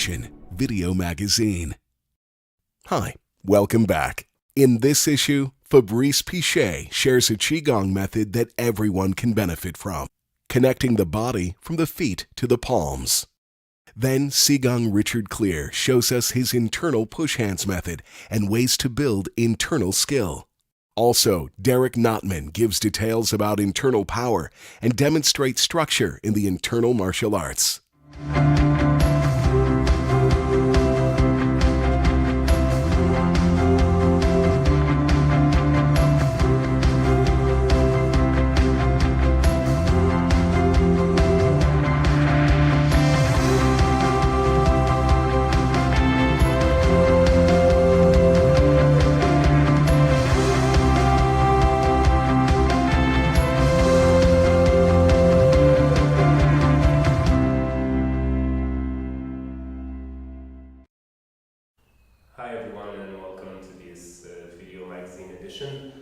Edition video magazine. Hi, welcome back. In this issue, Fabrice Piche shares a qigong method that everyone can benefit from, connecting the body from the feet to the palms. Then Sigung Richard Clear shows us his internal push hands method and ways to build internal skill. Also, Notman gives details about internal power and demonstrates structure in the internal martial arts. Hi everyone, and welcome to this video magazine edition.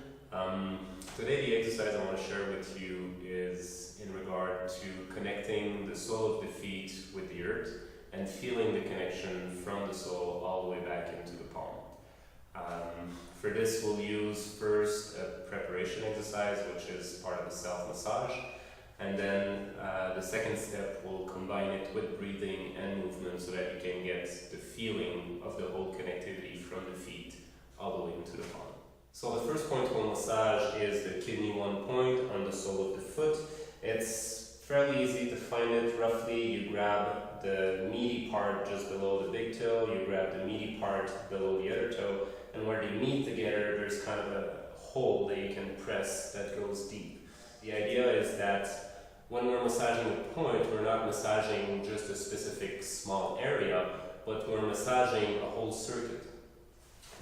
Today the exercise I want to share with you is in regard to connecting the sole of the feet with the earth and feeling the connection from the sole all the way back into the palm. For this we'll use first a preparation exercise, which is part of the self-massage, and then the second step will combine it with breathing and movement so that you can get the feeling of the whole connectivity from the feet all the way into the palm. So the first point we'll massage is the kidney 1 point on the sole of the foot. It's fairly easy to find it. Roughly you grab the meaty part just below the big toe, you grab the meaty part below the other toe, and where they meet together there's kind of a hole that you can press that goes deep. The idea is that when we're massaging the point, we're not massaging just a specific small area, but we're massaging a whole circuit.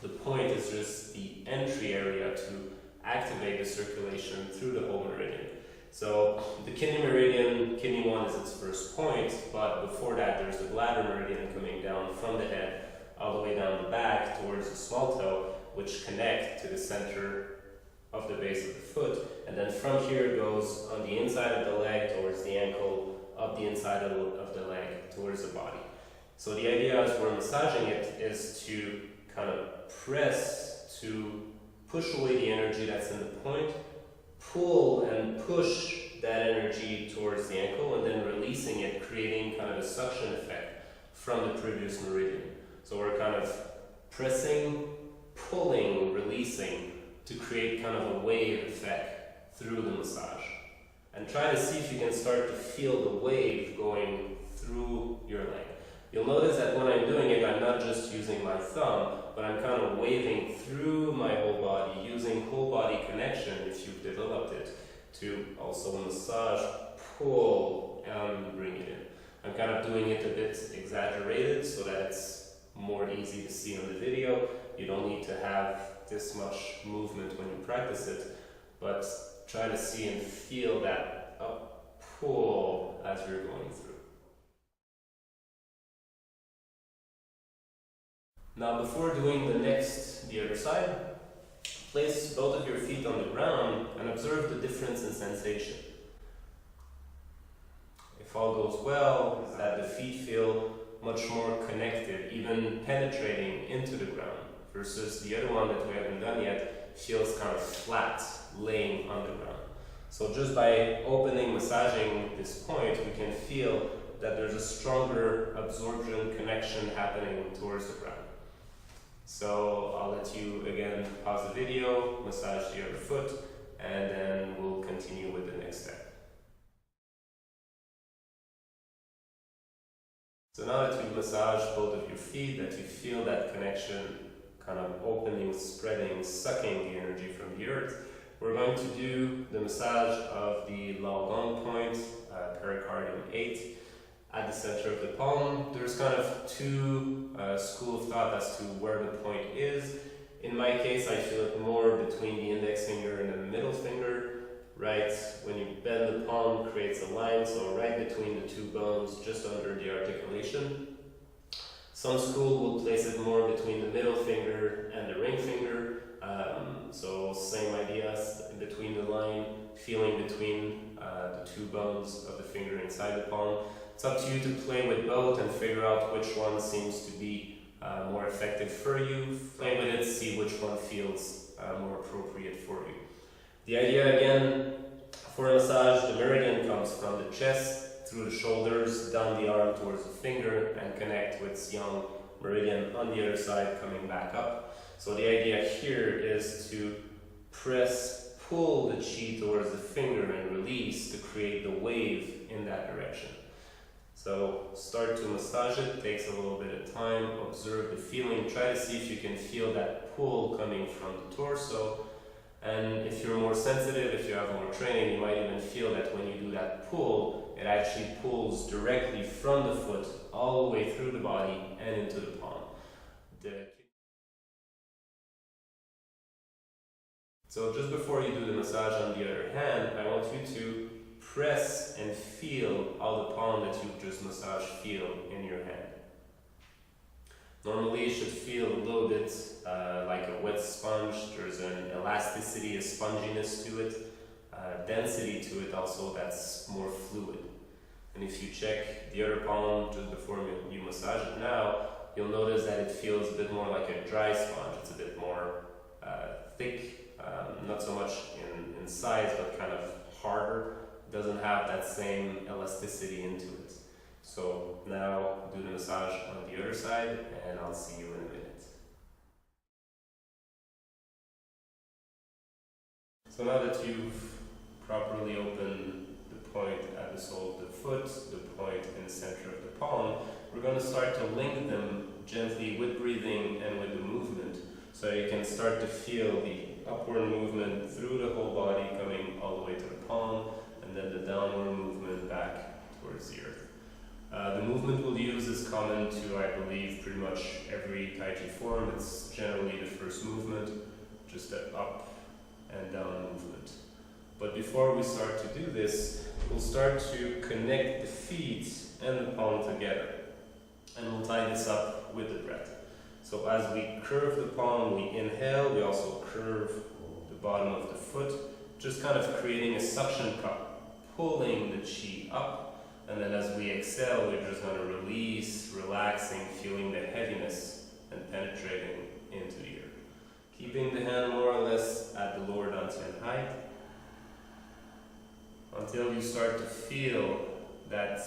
The point is just the entry area to activate the circulation through the whole meridian. So the kidney meridian, kidney 1 is its first point, but before that there's the bladder meridian coming down from the head all the way down the back towards the small toe, which connect to the center of the base of the foot, and then from here it goes on the inside of the leg towards the ankle, up the inside of the leg towards the body. So the idea as we're massaging it is to kind of press to push away the energy that's in the point, pull and push that energy towards the ankle, and then releasing it, creating kind of a suction effect from the previous meridian. So we're kind of pressing, pulling, releasing to create kind of a wave effect through the massage. And try to see if you can start to feel the wave going through your leg. You'll notice that when I'm doing it, I'm not just using my thumb, but I'm kind of waving through my whole body, using whole body connection, if you've developed it, to also massage, pull, and bring it in. I'm kind of doing it a bit exaggerated so that it's more easy to see on the video. You don't need to have this much movement when you practice it, but try to see and feel that up pull as you're going through. Now before doing the other side, place both of your feet on the ground and observe the difference in sensation. If all goes well, is that the feet feel much more connected, even penetrating into the ground, versus the other one that we haven't done yet feels kind of flat, laying on the ground. So just by opening, massaging this point, we can feel that there's a stronger absorption connection happening towards the ground. So I'll let you again pause the video, massage the other foot, and then we'll continue with the next step. So now that you've massaged both of your feet, that you feel that connection kind of opening, spreading, sucking the energy from the earth, we're going to do the massage of the Sigung point, pericardium 8, at the center of the palm. There's kind of two schools of thought as to where the point is. In my case, I feel it more between the index finger and the middle finger. Right when you bend the palm, creates a line, so right between the two bones, just under the articulation. Some school will place it more between the middle finger and the ring finger. So same ideas in between the line, feeling between the two bones of the finger inside the palm. It's up to you to play with both and figure out which one seems to be more effective for you. Play with it, see which one feels more appropriate for you. The idea again, for a massage, the meridian comes from the chest, through the shoulders, down the arm towards the finger, and connect with Sigung meridian on the other side, coming back up. So the idea here is to pull the chi towards the finger and release to create the wave in that direction. So start to massage it, takes a little bit of time, observe the feeling, try to see if you can feel that pull coming from the torso. And if you're more sensitive, if you have more training, you might even feel that when you do that pull, it actually pulls directly from the foot all the way through the body and into the palm. So just before you do the massage on the other hand, I want you to press and feel how the palm that you've just massaged feel in your hand. Normally it should feel a little bit like a wet sponge. There's an elasticity, a sponginess to it, density to it also that's more fluid. And if you check the other palm just before you massage it now, you'll notice that it feels a bit more like a dry sponge. It's a bit more thick, not so much in size, but kind of harder. It doesn't have that same elasticity into it. So now do the massage on the other side, and I'll see you in a minute. So now that you've properly opened the point at the sole of the foot, the point in the center of the palm, we're going to start to link them gently with breathing and with the movement, so you can start to feel the upward movement through the whole body coming all the way to the palm, and then the downward movement back towards the earth. The movement we'll use is common to, I believe, pretty much every Tai Chi form. It's generally the first movement, just an up and down movement. But before we start to do this, we'll start to connect the feet and the palm together. And we'll tie this up with the breath. So as we curve the palm, we inhale, we also curve the bottom of the foot, just kind of creating a suction cup, pulling the chi up. And then as we exhale, we're just going to release, relaxing, feeling the heaviness and penetrating into the earth. Keeping the hand more or less at the lower dantian height until you start to feel that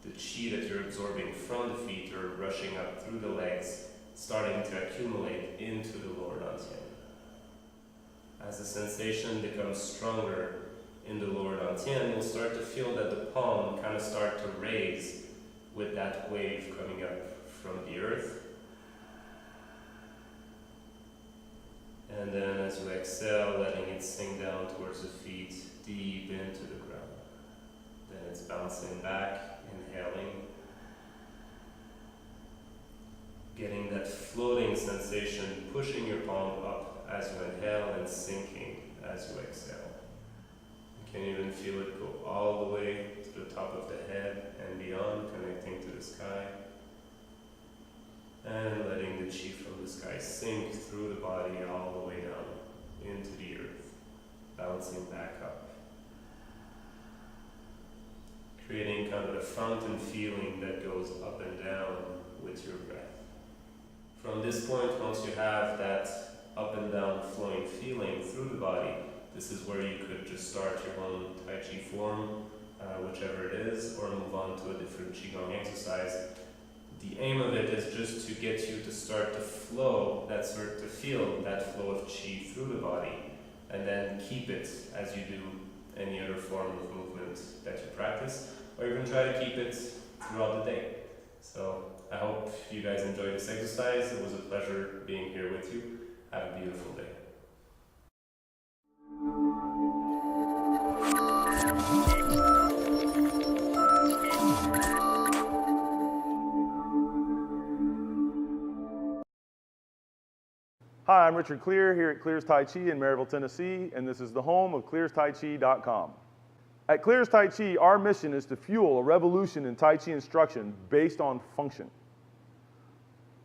the chi that you're absorbing from the feet or rushing up through the legs starting to accumulate into the lower dantian. As the sensation becomes stronger in the lower dantian, you'll start to feel that the palm kind of start to raise with that wave coming up from the earth. And then as you exhale, letting it sink down towards the feet, deep into the ground. Then it's bouncing back, inhaling. Getting that floating sensation, pushing your palm up as you inhale and sinking as you exhale. You can even feel it go all the way to the top of the head and beyond, connecting to the sky. And letting the chi from the sky sink through the body all the way down into the earth, bouncing back up. Creating kind of a fountain feeling that goes up and down with your breath. From this point, once you have that up and down flowing feeling through the body, this is where you could just start your own Tai Chi form, whichever it is, or move on to a different qigong exercise. The aim of it is just to get you to start to flow, to feel that flow of chi through the body, and then keep it as you do any other form of movement that you practice, or even try to keep it throughout the day. So I hope you guys enjoyed this exercise. It was a pleasure being here with you. Have a beautiful day. Hi, I'm Richard Clear here at Clear's Tai Chi in Maryville, Tennessee, and this is the home of ClearsTaiChi.com. At Clear's Tai Chi, our mission is to fuel a revolution in Tai Chi instruction based on function.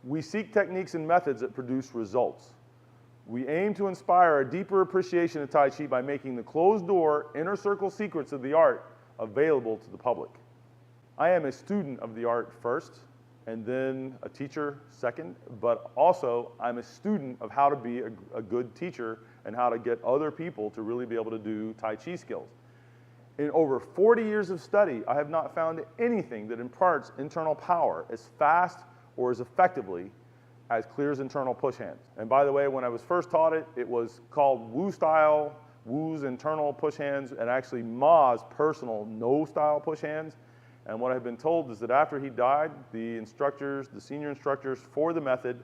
We seek techniques and methods that produce results. We aim to inspire a deeper appreciation of Tai Chi by making the closed-door, inner circle secrets of the art available to the public. I am a student of the art first, and then a teacher second, but also I'm a student of how to be a good teacher and how to get other people to really be able to do Tai Chi skills. In over 40 years of study, I have not found anything that imparts internal power as fast or as effectively as Clear's internal push hands. And by the way, when I was first taught it, it was called Wu style, Wu's internal push hands, and actually Ma's personal no style push hands. And what I've been told is that after he died, the instructors, the senior instructors for the method,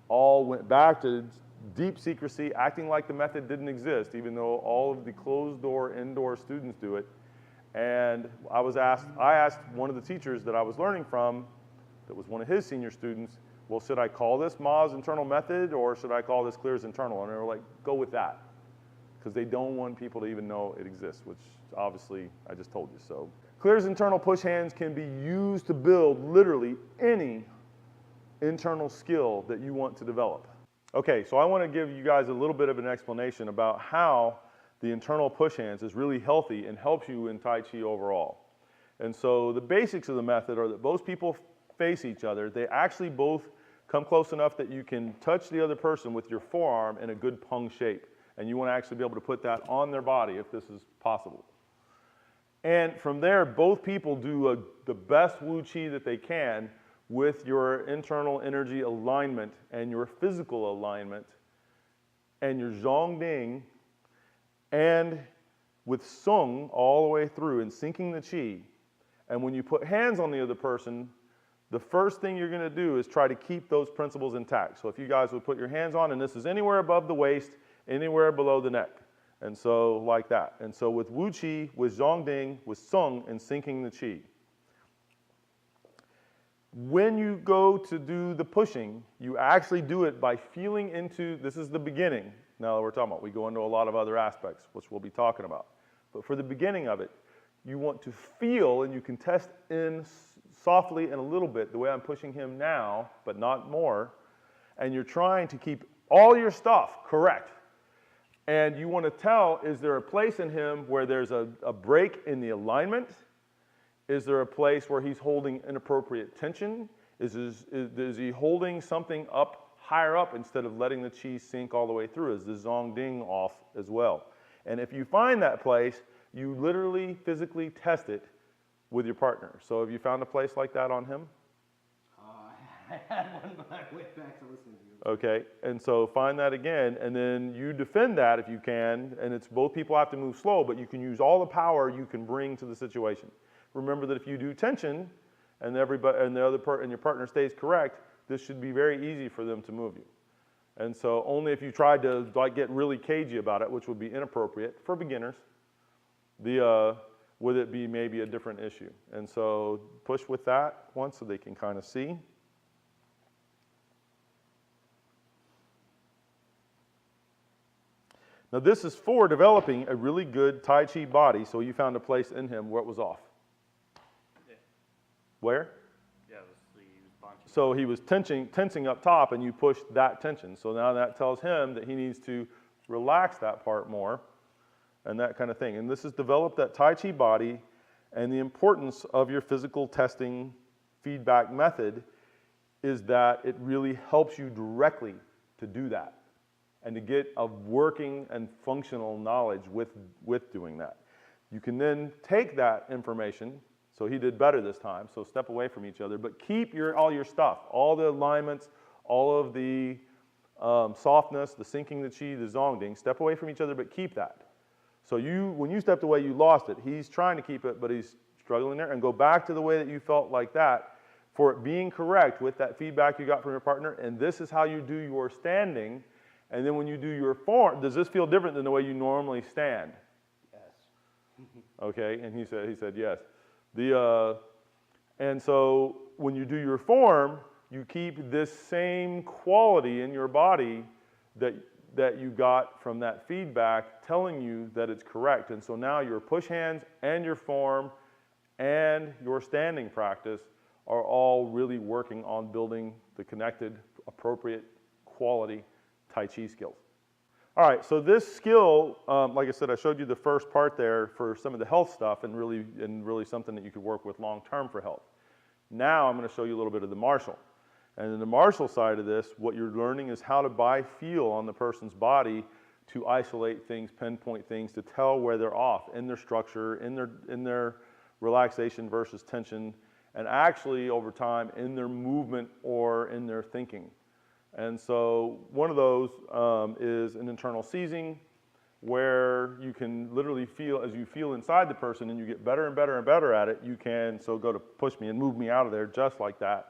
all went back to deep secrecy, acting like the method didn't exist, even though all of the closed-door, indoor students do it. And I asked one of the teachers that I was learning from, that was one of his senior students, well, should I call this Ma's internal method or should I call this Clear's internal? And they were like, go with that, because they don't want people to even know it exists, which obviously I just told you. So Clear's internal push hands can be used to build literally any internal skill that you want to develop. Okay, so I want to give you guys a little bit of an explanation about how the internal push hands is really healthy and helps you in Tai Chi overall. And so the basics of the method are that both people face each other. They actually both come close enough that you can touch the other person with your forearm in a good pung shape. And you want to actually be able to put that on their body if this is possible. And from there, both people do the best Wu Chi that they can with your internal energy alignment and your physical alignment and your Zhongding, and with Sung all the way through and syncing the Qi. And when you put hands on the other person, the first thing you're going to do is try to keep those principles intact. So if you guys would put your hands on, and this is anywhere above the waist, anywhere below the neck. And so like that. And so with Wu Qi, with Zhongding, with Sung, and syncing the Qi. When you go to do the pushing, you actually do it by feeling into, this is the beginning. Now that we're talking about, we go into a lot of other aspects, which we'll be talking about. But for the beginning of it, you want to feel, and you can test in softly and a little bit, the way I'm pushing him now, but not more. And you're trying to keep all your stuff correct. And you want to tell, is there a place in him where there's a break in the alignment? Is there a place where he's holding inappropriate tension? Is he holding something up higher up instead of letting the Qi sink all the way through? Is the Zhongding off as well? And if you find that place, you literally physically test it with your partner. So have you found a place like that on him? I had one, but I went back to listen to you. Okay, and so find that again, and then you defend that if you can, and it's both people have to move slow, but you can use all the power you can bring to the situation. Remember that if you do tension, and your partner stays correct, this should be very easy for them to move you. And so only if you tried to like get really cagey about it, which would be inappropriate for beginners, would it be maybe a different issue. And so push with that once so they can kind of see. Now this is for developing a really good Tai Chi body, so you found a place in him where it was off. Yeah. Where? Yeah, it was bunching. So he was tensing up top, and you pushed that tension. So now that tells him that he needs to relax that part more and that kind of thing. And this has developed that Tai Chi body, and the importance of your physical testing feedback method is that it really helps you directly to do that and to get a working and functional knowledge with doing that. You can then take that information, so he did better this time, so step away from each other, but keep all your stuff, all the alignments, all of the softness, the syncing the Qi, the Zhongding, step away from each other, but keep that. So when you stepped away, you lost it. He's trying to keep it, but he's struggling there, and go back to the way that you felt like that for it being correct with that feedback you got from your partner, and this is how you do your standing. And then when you do your form, does this feel different than the way you normally stand? Yes. Okay, and he said yes. And so when you do your form, you keep this same quality in your body that you got from that feedback telling you that it's correct. And so now your push hands and your form and your standing practice are all really working on building the connected, appropriate, quality Tai Chi skills. All right, so this skill, like I said, I showed you the first part there for some of the health stuff and really something that you could work with long term for health. Now I'm going to show you a little bit of the martial. And in the martial side of this, what you're learning is how to by feel on the person's body to isolate things, pinpoint things, to tell where they're off in their structure, in their relaxation versus tension, and actually over time in their movement or in their thinking. And so one of those is an internal seizing, where you can literally feel, as you feel inside the person and you get better and better and better at it, you can, so go to push me and move me out of there just like that.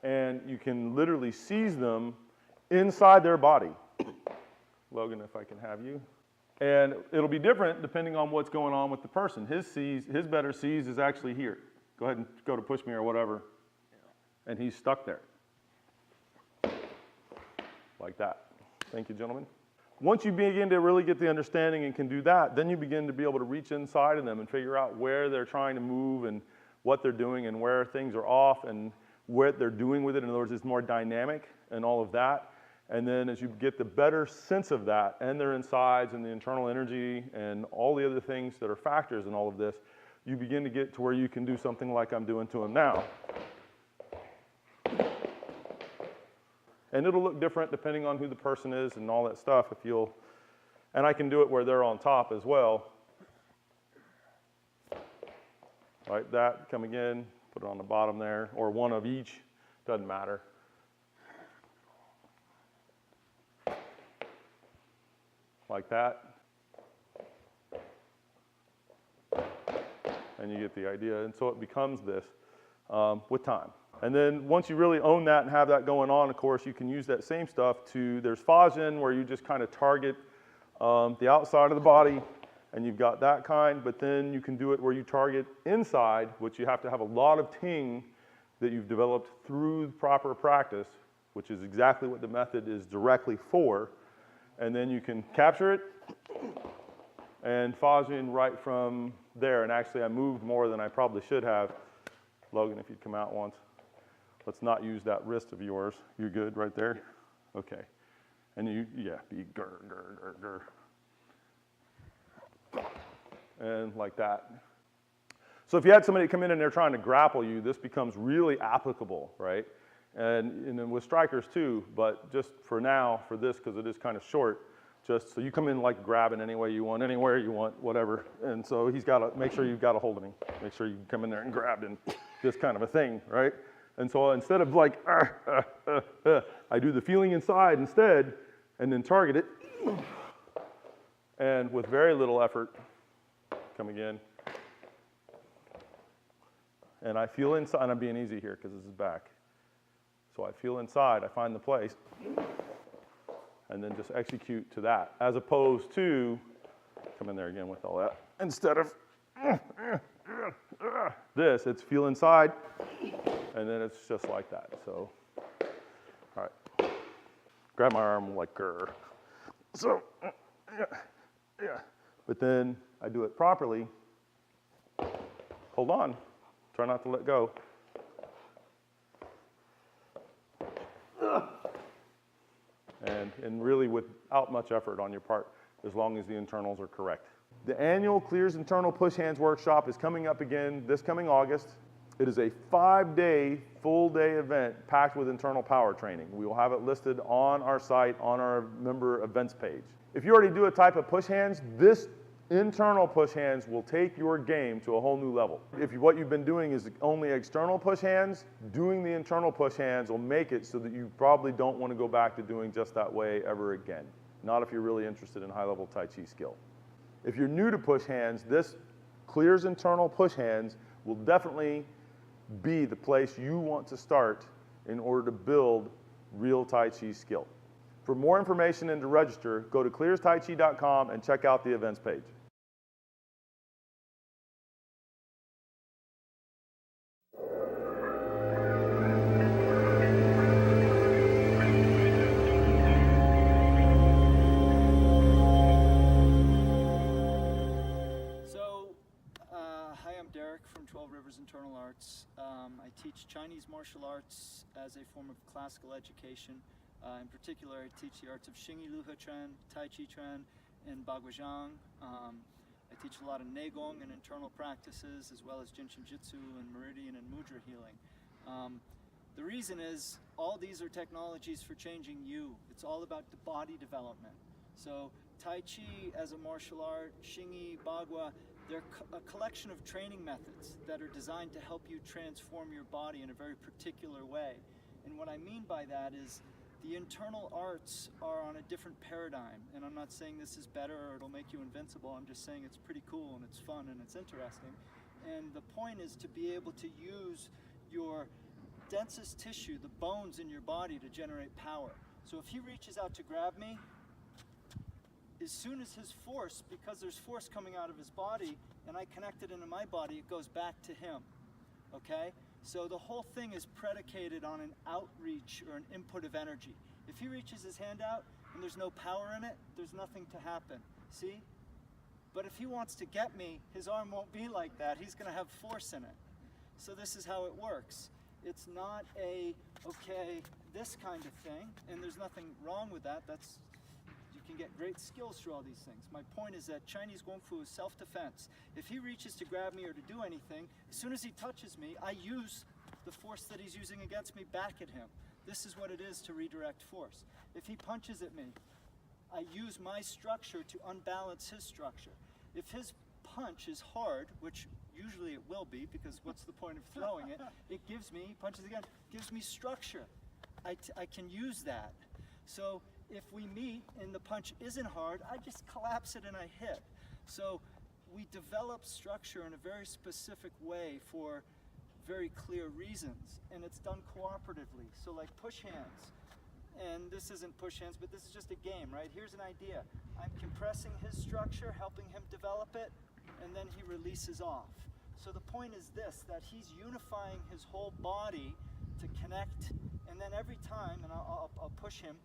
And you can literally seize them inside their body. Logan, if I can have you. And it'll be different depending on what's going on with the person. His better seize is actually here. Go ahead and go to push me or whatever. And he's stuck there. Like that. Thank you, gentlemen. Once you begin to really get the understanding and can do that, then you begin to be able to reach inside of them and figure out where they're trying to move and what they're doing and where things are off and what they're doing with it. In other words, it's more dynamic and all of that. And then as you get the better sense of that and their insides and the internal energy and all the other things that are factors in all of this, you begin to get to where you can do something like I'm doing to them now. And it'll look different depending on who the person is and all that stuff. And I can do it where they're on top as well. Like that, come again, put it on the bottom there, or one of each, doesn't matter. Like that. And you get the idea. And so it becomes this with time. And then once you really own that and have that going on, of course, you can use that same stuff there's Fajin, where you just kind of target the outside of the body, and you've got that kind, but then you can do it where you target inside, which you have to have a lot of ting that you've developed through proper practice, which is exactly what the method is directly for. And then you can capture it and Fajin right from there. And actually, I moved more than I probably should have. Logan, if you'd come out once. Let's not use that wrist of yours. You good right there? Okay. And be grr. And like that. So if you had somebody come in and they're trying to grapple you, this becomes really applicable, right? And then with strikers too, but just for now, for this, because it is kind of short, just so you come in like grabbing any way you want, anywhere you want, whatever. And so he's got to make sure you've got a hold of him. Make sure you come in there and grab him, this kind of a thing, right? And so instead of like, I do the feeling inside instead, and then target it. And with very little effort, come again. And I feel inside, and I'm being easy here because this is back. So I feel inside, I find the place, and then just execute to that, as opposed to, come in there again with all that, instead of this, it's feel inside, and then it's just like that. So, all right, grab my arm like grr. So, yeah, but then I do it properly. Hold on, try not to let go. And really without much effort on your part, as long as the internals are correct. The annual Clear's Internal Push Hands Workshop is coming up again this coming August. It is a 5-day, full-day event packed with internal power training. We will have it listed on our site, on our member events page. If you already do a type of push hands, this internal push hands will take your game to a whole new level. If what you've been doing is only external push hands, doing the internal push hands will make it so that you probably don't want to go back to doing just that way ever again. Not if you're really interested in high-level Tai Chi skill. If you're new to push hands, this Clear's Internal Push Hands will definitely be the place you want to start in order to build real Tai Chi skill. For more information and to register, go to clearstaichi.com and check out the events page. Hi, I'm Derek from 12 River Rivers Internal Arts. I teach Chinese martial arts as a form of classical education. In particular, I teach the arts of Xingyi Luhe Chuan, Tai Chi Chuan, and Baguazhang. I teach a lot of Neigong and internal practices, as well as Jinshin Jitsu and Meridian and Mudra healing. The reason is, all these are technologies for changing you. It's all about the body development. So Tai Chi as a martial art, Xingyi, Bagua, they're a collection of training methods that are designed to help you transform your body in a very particular way. And what I mean by that is, the internal arts are on a different paradigm, and I'm not saying this is better or it'll make you invincible. I'm just saying it's pretty cool and it's fun and it's interesting. And the point is to be able to use your densest tissue, the bones in your body, to generate power. So if he reaches out to grab me, as soon as his force, because there's force coming out of his body and I connect it into my body, it goes back to him, okay? So the whole thing is predicated on an outreach or an input of energy. If he reaches his hand out and there's no power in it, there's nothing to happen, see? But if he wants to get me, his arm won't be like that. He's gonna have force in it. So this is how it works. It's not a, okay, this kind of thing, and there's nothing wrong with that. You can get great skills through all these things. My point is that Chinese Kung Fu is self-defense. If he reaches to grab me or to do anything, as soon as he touches me, I use the force that he's using against me back at him. This is what it is to redirect force. If he punches at me, I use my structure to unbalance his structure. If his punch is hard, which usually it will be, because what's the point of throwing it? It gives me, he punches again, gives me structure. I can use that. So if we meet and the punch isn't hard, I just collapse it and I hit. So we develop structure in a very specific way for very clear reasons, and it's done cooperatively. So like push hands, and this isn't push hands, but this is just a game, right? Here's an idea. I'm compressing his structure, helping him develop it, and then he releases off. So the point is this, that he's unifying his whole body to connect, and then every time, and I'll push him,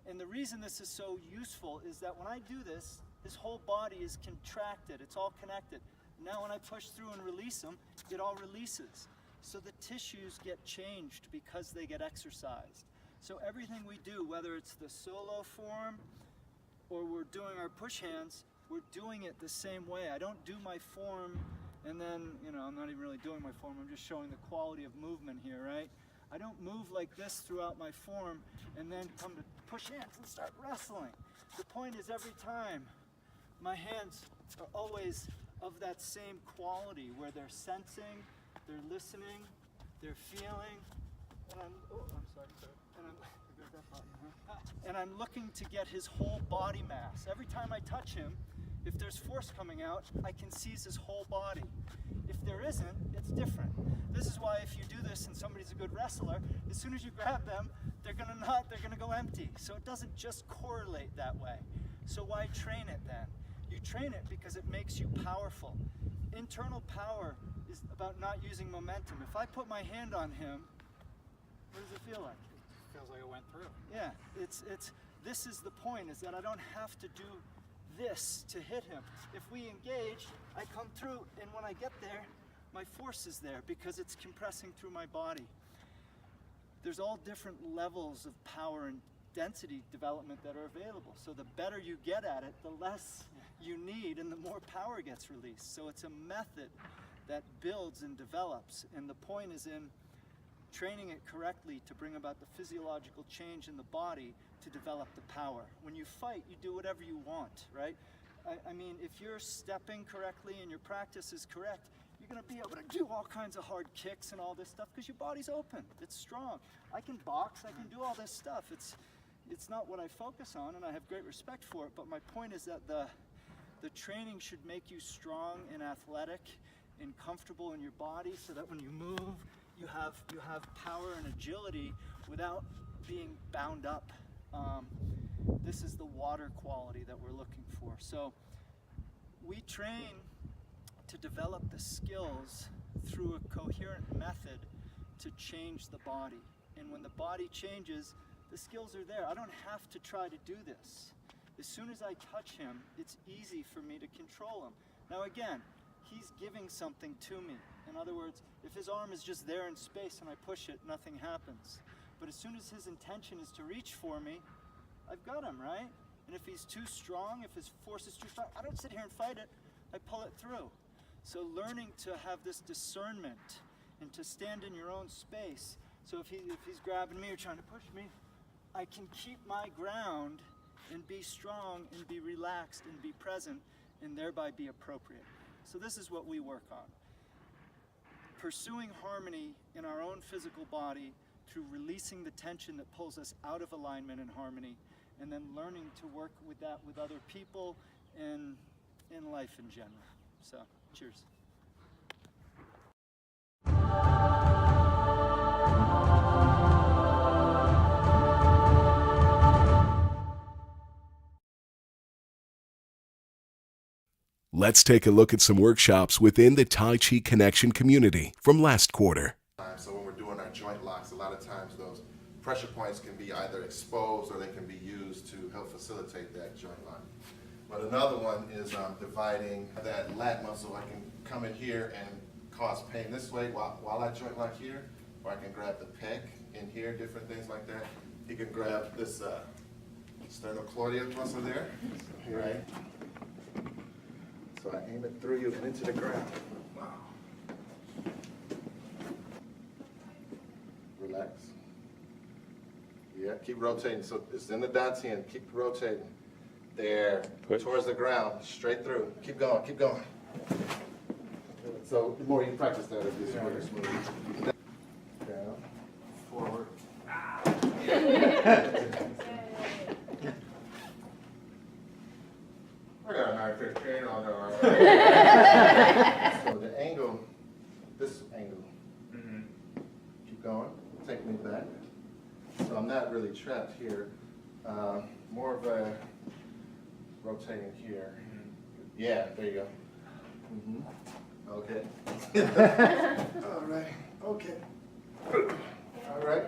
and the reason this is so useful is that when I do this, his whole body is contracted, it's all connected. Now when I push through and release him, it all releases. So the tissues get changed because they get exercised. So everything we do, whether it's the solo form or we're doing our push hands, we're doing it the same way. I don't do my form and then, I'm not even really doing my form, I'm just showing the quality of movement here, right? I don't move like this throughout my form and then come to push hands and start wrestling. The point is every time, my hands are always of that same quality where they're sensing, they're listening, they're feeling, and I'm looking to get his whole body mass. Every time I touch him, if there's force coming out, I can seize his whole body. If there isn't, it's different. This is why if you do this and somebody's a good wrestler, as soon as you grab them, they're gonna go empty. So it doesn't just correlate that way. So why train it then? You train it because it makes you powerful. Internal power is about not using momentum. If I put my hand on him, what does it feel like? It feels like it went through. Yeah, this is the point, is that I don't have to do this to hit him. If we engage, I come through, and when I get there, my force is there because it's compressing through my body. There's all different levels of power and density development that are available. So the better you get at it, the less you need and the more power gets released. So it's a method that builds and develops, and the point is in training it correctly to bring about the physiological change in the body to develop the power. When you fight, you do whatever you want, right? I mean, if you're stepping correctly and your practice is correct, you're gonna be able to do all kinds of hard kicks and all this stuff because your body's open, it's strong. I can box, I can do all this stuff. It's not what I focus on, and I have great respect for it, but my point is that the training should make you strong and athletic and comfortable in your body so that when you move, you have power and agility without being bound up. This is the water quality that we're looking for. So we train to develop the skills through a coherent method to change the body. And when the body changes, the skills are there. I don't have to try to do this. As soon as I touch him, it's easy for me to control him. Now again, he's giving something to me, and In other words, if his arm is just there in space and I push it, nothing happens. But as soon as his intention is to reach for me, I've got him, right? And if he's too strong, if his force is too strong, I don't sit here and fight it, I pull it through. So learning to have this discernment and to stand in your own space. So if he's grabbing me or trying to push me, I can keep my ground and be strong and be relaxed and be present and thereby be appropriate. So this is what we work on. Pursuing harmony in our own physical body through releasing the tension that pulls us out of alignment and harmony, and then learning to work with that with other people and in life in general. So, cheers. Let's take a look at some workshops within the Tai Chi Connection community from last quarter. So when we're doing our joint locks, a lot of times those pressure points can be either exposed or they can be used to help facilitate that joint lock. But another one is dividing that lat muscle. I can come in here and cause pain this way while I joint lock here, or I can grab the pec in here, different things like that. You can grab this sternocleidomastoid muscle there, right? So I aim it through you and into the ground. Wow. Relax. Yeah, keep rotating. So it's in the dantian. Keep rotating. There, towards the ground, straight through. Keep going, keep going. So the more you practice that, it'll be smoother, smoother. Down, forward. I got a 915 on there. So the angle, this angle. Keep going, take me back. So I'm not really trapped here. More of a rotating here. Yeah, there you go. Okay. All right, okay. All right.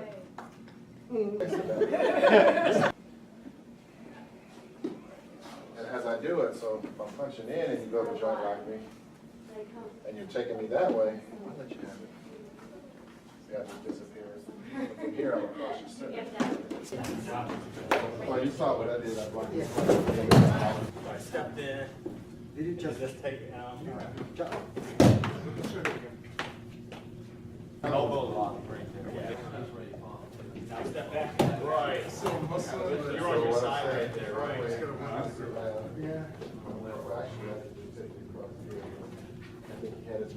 And as I do it, so if I'm punching in and you go to joint lock me, and you're taking me that way, I'll let you have it. See how it disappears. From here, I'm across your center. Well, you saw what I did. I blocked it. I stepped in. Did you just take it out? Elbow lock right there. Now step back. Right. So you're on your side right there, right? Yeah. Well, actually, I did take you across here. I think he had his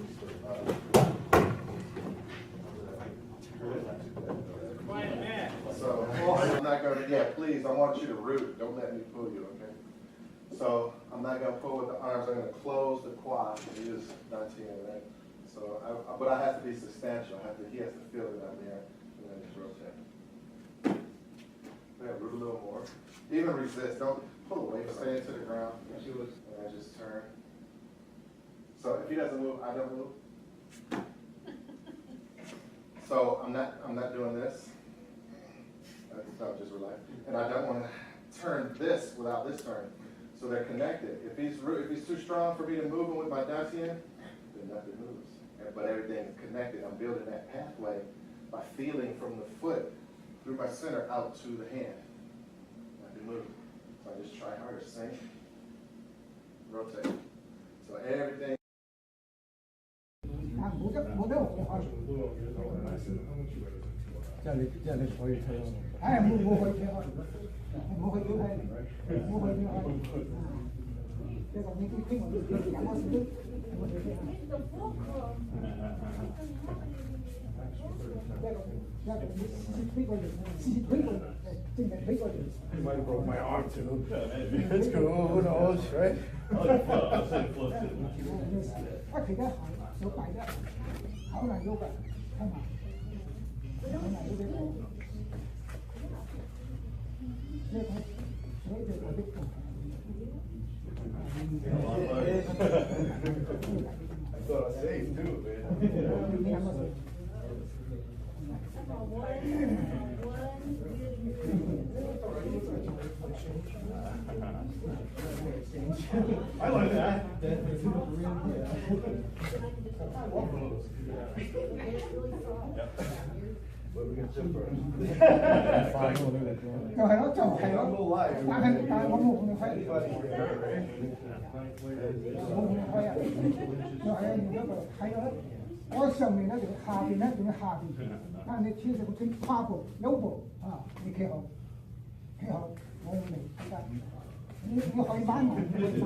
Quiet man. So, I'm not going to, yeah, please, I want you to root. Don't let me pull you, okay? So, I'm not going to pull with the arms. I'm going to close the quad. Use 19, right? So, but I have to be substantial. He has to feel it out there. And then just rotate. Yeah, root a little more. Even resist. Don't pull away. Stay into the ground. And then just turn. So, if he doesn't move, I don't move. So, I'm not doing this. No, just relax. And I don't want to turn this without this turn. So they're connected. If he's too strong for me to move him with my dantian, then nothing moves. But everything is connected. I'm building that pathway by feeling from the foot through my center out to the hand. Nothing moves. So I just try harder. Sink, rotate. So everything. You might have broke my arm too. It's cool, who knows, right? I thought I was safe too, man. I like that. But we can sit first. 就係咯，就係咯。但係我冇咁快，冇咁快啊！就係用一個係咯，我上面咧就下邊咧仲要下邊，但係你天上個天跨步有步啊！你企好，我會嚟得。你可以擺埋你做。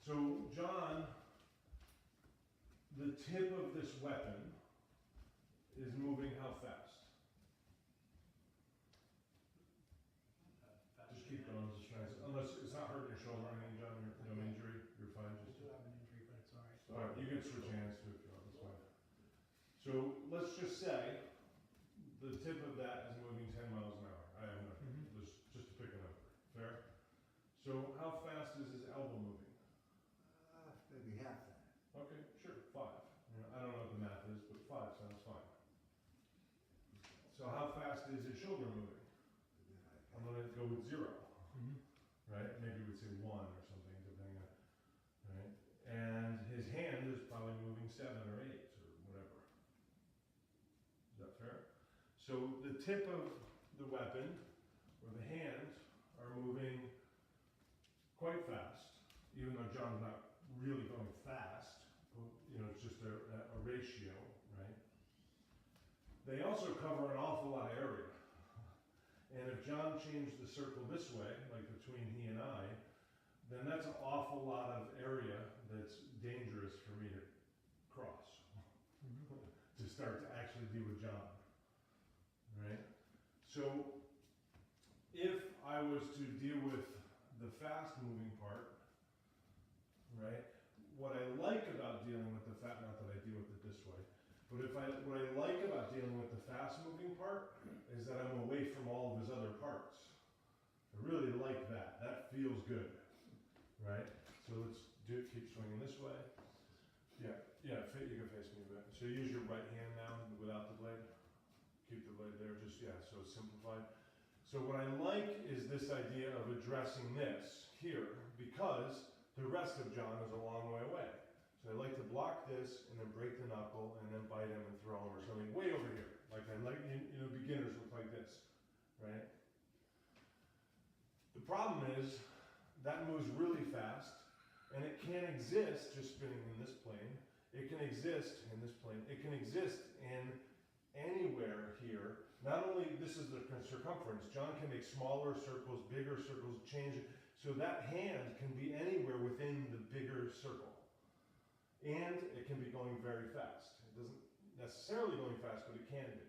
So, John, the tip of this weapon is moving how fast? Just keep going, just try to, unless it's not hurting your shoulder or anything, John, no injury, you're fine. Just have an injury, but it's all right. all right, you can switch hands too if you want, that's fine. So let's just say the tip of that is moving 10 miles an hour. I have no, just to pick a number. Fair? So how fast is his elbow moving? Maybe half that. Okay, sure, 5. You know, I don't know what the math is, but 5 sounds fine. So how fast is his shoulder moving? I'm going to go with 0. Right? Maybe we'd say 1 or something, depending on, right? And his hand is probably moving 7 or 8 or whatever. Is that fair? So the tip of the weapon or the hand are moving quite fast, even though John's not really going fast. You know, it's just a ratio, right? They also cover an awful lot of area. And if John changed the circle this way, like between he and I, then that's an awful lot of area that's dangerous for me to cross, to start to actually deal with John, right? So if I was to deal with the fast moving part, right, what I like about dealing with the fast, not that I deal with it this way, but what I like about dealing with the fast moving part is that I'm away from all of his other parts. I really like that. That feels good, right? So let's keep swinging this way. Yeah, you can face me a bit. So use your right hand now without the blade. Keep the blade there, just, so it's simplified. So what I like is this idea of addressing this here, because the rest of John is a long way away. So I like to block this and then break the knuckle and then bite him and throw him or something way over here. Like I like, beginners look like this, right? The problem is that moves really fast and it can't exist just spinning in this plane. It can exist in this plane. It can exist in anywhere here. Not only this is the circumference, John can make smaller circles, bigger circles, change it. So that hand can be anywhere within the bigger circle. And it can be going very fast. It doesn't necessarily going fast, but it can be.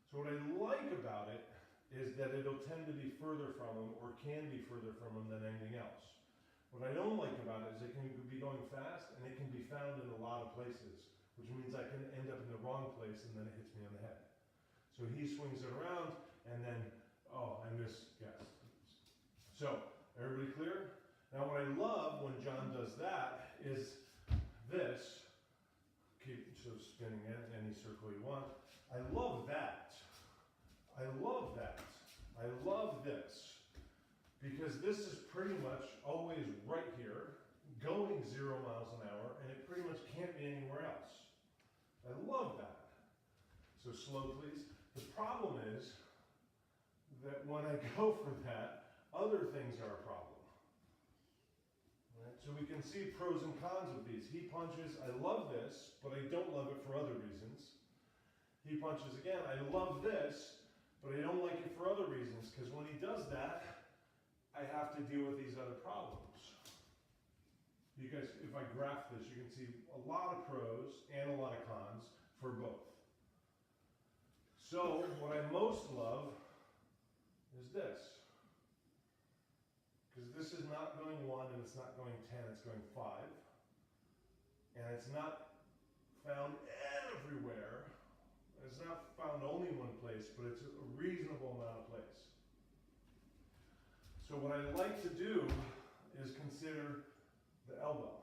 So what I like about it is that it'll tend to be further from him or can be further from him than anything else. What I don't like about it is it can be going fast and it can be found in a lot of places, which means I can end up in the wrong place and then it hits me on the head. So he swings it around and then, I miss, yes. So, everybody clear? Now what I love when John does that is this, keep spinning it, any circle you want. I love that. I love that. I love this. Because this is pretty much always right here, going 0 miles an hour, and it pretty much can't be anywhere else. I love that. So slow, please. The problem is that when I go for that, other things are a problem. Right? So we can see pros and cons of these. He punches, I love this, but I don't love it for other reasons. He punches again, I love this, but I don't like it for other reasons, because when he does that, I have to deal with these other problems. You guys, if I graph this, you can see a lot of pros and a lot of cons for both. So, what I most love is this. Because this is not going 1 and it's not going 10, it's going 5. And it's not found everywhere. It's not found only one place, but it's a reasonable amount of place. So what I like to do is consider the elbow.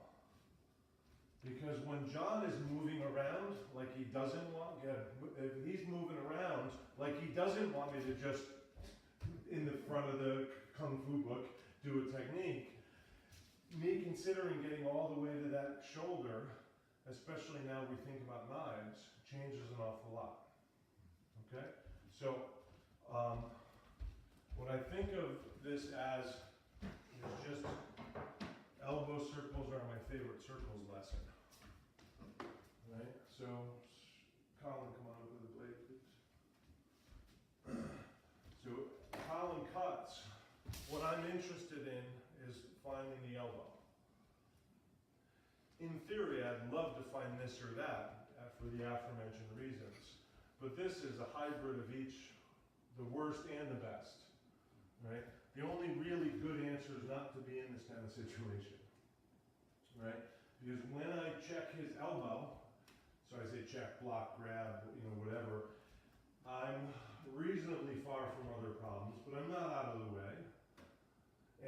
Because when John is moving around like he doesn't want, if he's moving around like he doesn't want me to just, in the front of the Kung Fu book, do a technique, me considering getting all the way to that shoulder, especially now we think about knives, changes an awful lot. Okay? So, when I think of this as is just elbow circles are my favorite circles lesson. Right? So, Colin, come on up with the blade, please. So, Colin cuts. What I'm interested in is finding the elbow. In theory, I'd love to find this or that for the aforementioned reasons. But this is a hybrid of each, the worst and the best. Right? The only really good answer is not to be in this kind of situation. Right? Because when I check his elbow, so I say check, block, grab, whatever, I'm reasonably far from other problems, but I'm not out of the way.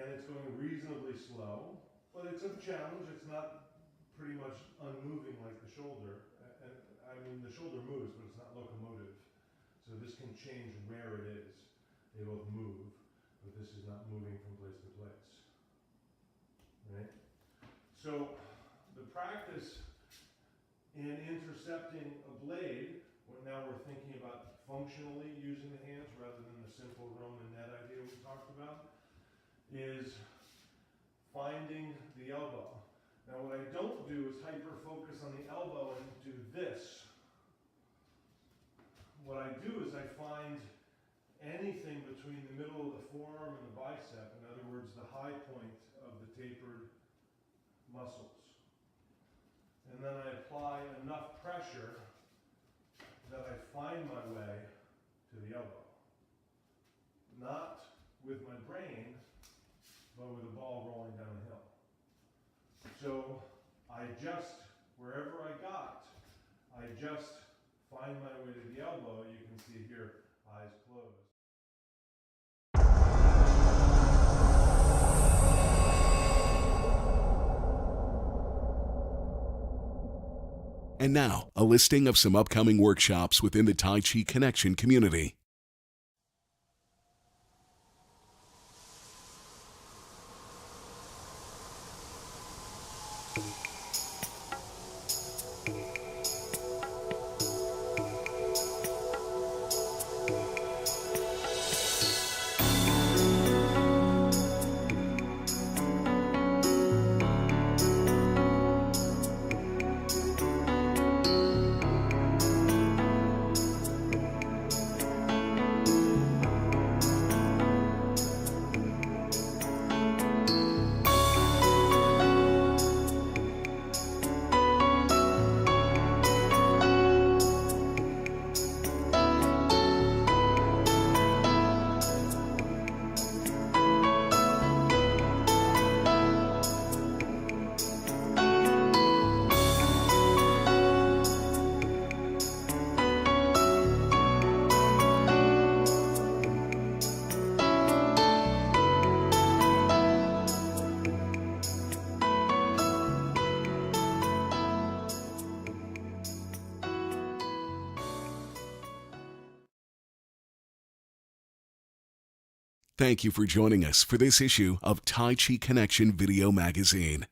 And it's going reasonably slow, but it's a challenge. It's not pretty much unmoving like the shoulder. And I mean, the shoulder moves, but it's not locomotive. So this can change where it is. They both move, but this is not moving from place to place. Right? So the practice in intercepting a blade, now we're thinking about functionally using the hands rather than the simple Roman net idea we talked about, is finding the elbow. Now what I don't do is hyper-focus on the elbow and do this. What I do is I find anything between the middle of the forearm and the bicep, in other words, the high point of the tapered muscles. And then I apply enough pressure that I find my way to the elbow. Not with my brain, but with a ball rolling down a hill. So I just, wherever I got, I just find my way to the elbow. You can see here, eyes closed. And now, a listing of some upcoming workshops within the Tai Chi Connection community. Thank you for joining us for this issue of Tai Chi Connection Video Magazine.